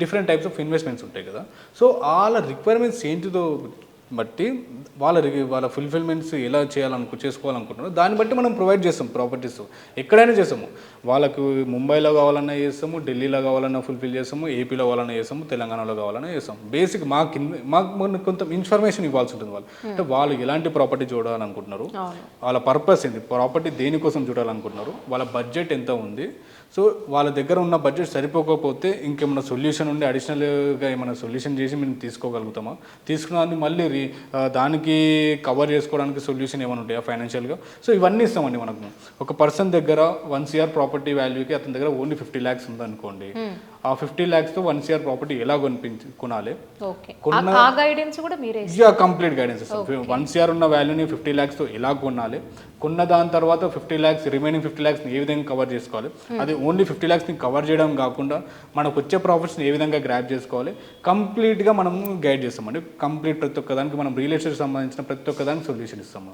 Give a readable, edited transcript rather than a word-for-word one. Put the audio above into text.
Different types of investments ఉంటాయి కదా. So వాళ్ళ రిక్వైర్మెంట్స్ ఏంటిదో బట్టి వాళ్ళ ఫుల్ఫిల్మెంట్స్ ఎలా చేసుకోవాలనుకుంటున్నారో దాన్ని బట్టి మనం ప్రొవైడ్ చేస్తాం ప్రాపర్టీస్. ఎక్కడైనా చేస్తాము. వాళ్ళకు ముంబైలో కావాలన్నా చేస్తాము, ఢిల్లీలో కావాలన్నా ఫుల్ఫిల్ చేస్తాము, ఏపీలో కావాలన్నా చేస్తాము, తెలంగాణలో కావాలన్నా చేస్తాము. బేసిక్ మాకు కొంత ఇన్ఫర్మేషన్ ఇవ్వాల్సి ఉంటుంది. వాళ్ళు అంటే వాళ్ళు ఎలాంటి ప్రాపర్టీ చూడాలనుకుంటున్నారు, వాళ్ళ పర్పస్ ఏంటి, ప్రాపర్టీ దేనికోసం చూడాలనుకుంటున్నారు, వాళ్ళ బడ్జెట్ ఎంత ఉంది. సో వాళ్ళ దగ్గర ఉన్న బడ్జెట్ సరిపోకపోతే ఇంకేమైనా సొల్యూషన్ ఉండి అడిషనల్గా ఏమైనా సొల్యూషన్ చేసి మేము తీసుకోగలుగుతామా, తీసుకున్నాన్ని మళ్ళీ దానికి కవర్ చేసుకోవడానికి సొల్యూషన్ ఏమైనా ఉంటాయా ఫైనాన్షియల్గా. సో ఇవన్నీ ఇస్తామండి మనకు. ఒక పర్సన్ దగ్గర 1 CR ప్రాపర్టీ వాల్యూకి అతని దగ్గర ఓన్లీ 50 lakhs ఉందనుకోండి, ఆ 50 lakhsతో 1 CR ప్రాపర్టీ ఎలా కొనాలి, కంప్లీట్ గైడెన్స్ ఇస్తాం. 1 CR ఉన్న వాల్యూని 50 lakhsతో ఎలా కొనాలి, కొన్న దాని తర్వాత 50 lakhs రిమైనింగ్ 50 lakhs ఏ విధంగా కవర్ చేసుకోవాలి, అది ఓన్లీ 50 lakhsని కవర్ చేయడం కాకుండా మనకు వచ్చే ప్రాఫిట్స్ని ఏ విధంగా గ్రాప్ చేసుకోవాలి, కంప్లీట్గా మనము గైడ్ చేస్తామండి. కంప్లీట్ ప్రతి ఒక్క దానికి మనం రియల్ ఎస్టేట్ సంబంధించిన ప్రతి ఒక్క దానికి సొల్యూషన్ ఇస్తాము.